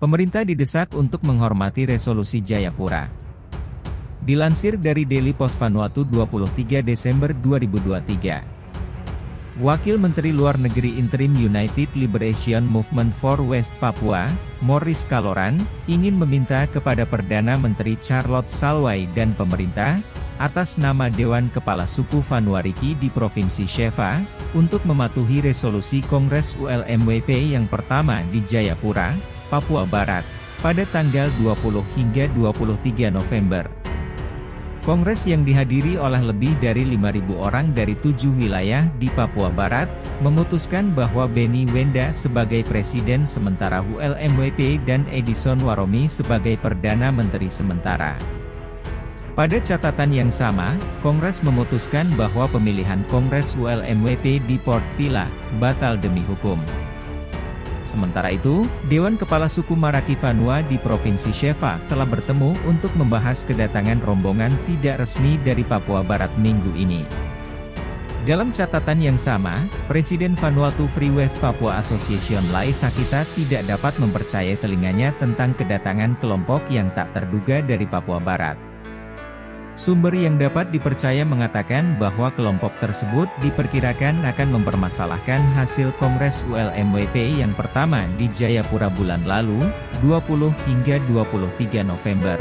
Pemerintah didesak untuk menghormati resolusi Jayapura. Dilansir dari Daily Post Vanuatu 23 Desember 2023. Wakil Menteri Luar Negeri Interim United Liberation Movement for West Papua, Maurice Kaloran, ingin meminta kepada Perdana Menteri Charlotte Salwai dan pemerintah, atas nama Dewan Kepala Suku Vanuariki di Provinsi Sheva, untuk mematuhi resolusi Kongres ULMWP yang pertama di Jayapura, Papua Barat, pada tanggal 20 hingga 23 November. Kongres yang dihadiri oleh lebih dari 5.000 orang dari 7 wilayah di Papua Barat, memutuskan bahwa Benny Wenda sebagai Presiden sementara ULMWP dan Edison Waromi sebagai Perdana Menteri sementara. Pada catatan yang sama, Kongres memutuskan bahwa pemilihan Kongres ULMWP di Port Vila, batal demi hukum. Sementara itu, Dewan Kepala Suku Maraki Vanua di Provinsi Sheva telah bertemu untuk membahas kedatangan rombongan tidak resmi dari Papua Barat minggu ini. Dalam catatan yang sama, Presiden Vanuatu Free West Papua Association Lai Sakita tidak dapat mempercayai telinganya tentang kedatangan kelompok yang tak terduga dari Papua Barat. Sumber yang dapat dipercaya mengatakan bahwa kelompok tersebut diperkirakan akan mempermasalahkan hasil Kongres ULMWP yang pertama di Jayapura bulan lalu, 20 hingga 23 November.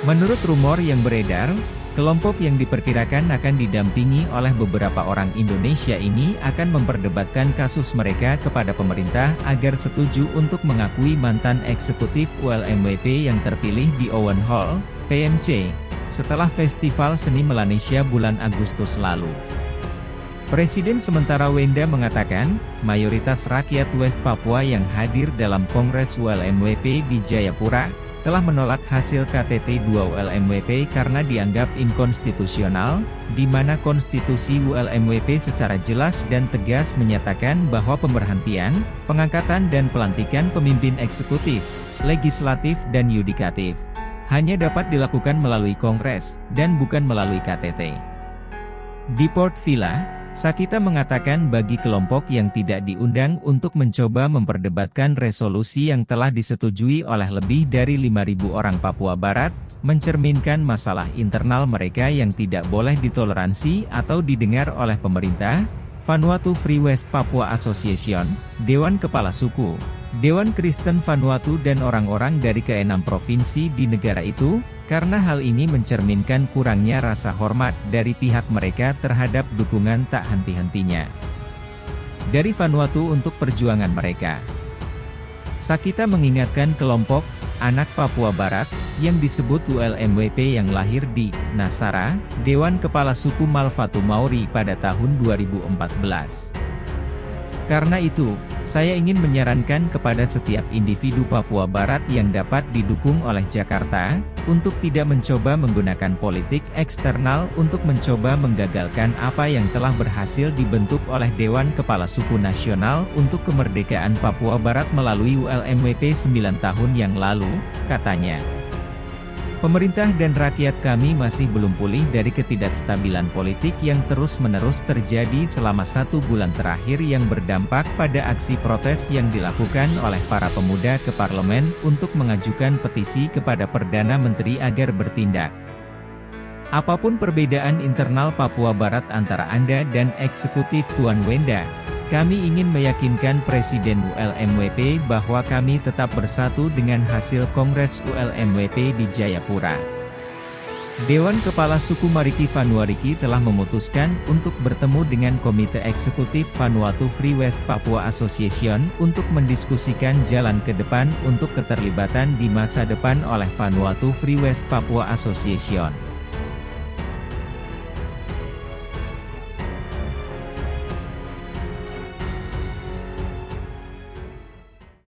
Menurut rumor yang beredar, kelompok yang diperkirakan akan didampingi oleh beberapa orang Indonesia ini akan memperdebatkan kasus mereka kepada pemerintah agar setuju untuk mengakui mantan eksekutif ULMWP yang terpilih di Owen Hall, PMC, setelah Festival Seni Melanesia bulan Agustus lalu. Presiden sementara Wenda mengatakan, mayoritas rakyat West Papua yang hadir dalam Kongres ULMWP di Jayapura, telah menolak hasil KTT 2 ULMWP karena dianggap inkonstitusional, di mana konstitusi ULMWP secara jelas dan tegas menyatakan bahwa pemberhentian, pengangkatan dan pelantikan pemimpin eksekutif, legislatif dan yudikatif hanya dapat dilakukan melalui Kongres, dan bukan melalui KTT. Di Port Vila, Sakita mengatakan bagi kelompok yang tidak diundang untuk mencoba memperdebatkan resolusi yang telah disetujui oleh lebih dari 5.000 orang Papua Barat, mencerminkan masalah internal mereka yang tidak boleh ditoleransi atau didengar oleh pemerintah, Vanuatu Free West Papua Association, Dewan Kepala Suku, Dewan Kristen Vanuatu dan orang-orang dari ke-6 provinsi di negara itu, karena hal ini mencerminkan kurangnya rasa hormat dari pihak mereka terhadap dukungan tak henti-hentinya dari Vanuatu untuk perjuangan mereka. Sakita mengingatkan kelompok anak Papua Barat yang disebut ULMWP yang lahir di Nasara, Dewan Kepala Suku Malfatu Maori pada tahun 2014. Karena itu, saya ingin menyarankan kepada setiap individu Papua Barat yang dapat didukung oleh Jakarta, untuk tidak mencoba menggunakan politik eksternal untuk mencoba menggagalkan apa yang telah berhasil dibentuk oleh Dewan Kepala Suku Nasional untuk Kemerdekaan Papua Barat melalui ULMWP 9 tahun yang lalu, katanya. Pemerintah dan rakyat kami masih belum pulih dari ketidakstabilan politik yang terus-menerus terjadi selama 1 bulan terakhir yang berdampak pada aksi protes yang dilakukan oleh para pemuda ke parlemen untuk mengajukan petisi kepada Perdana Menteri agar bertindak. Apapun perbedaan internal Papua Barat antara Anda dan eksekutif Tuan Wenda, kami ingin meyakinkan Presiden ULMWP bahwa kami tetap bersatu dengan hasil Kongres ULMWP di Jayapura. Dewan Kepala Suku Mariki Vanuariki telah memutuskan untuk bertemu dengan Komite Eksekutif Vanuatu Free West Papua Association untuk mendiskusikan jalan ke depan untuk keterlibatan di masa depan oleh Vanuatu Free West Papua Association.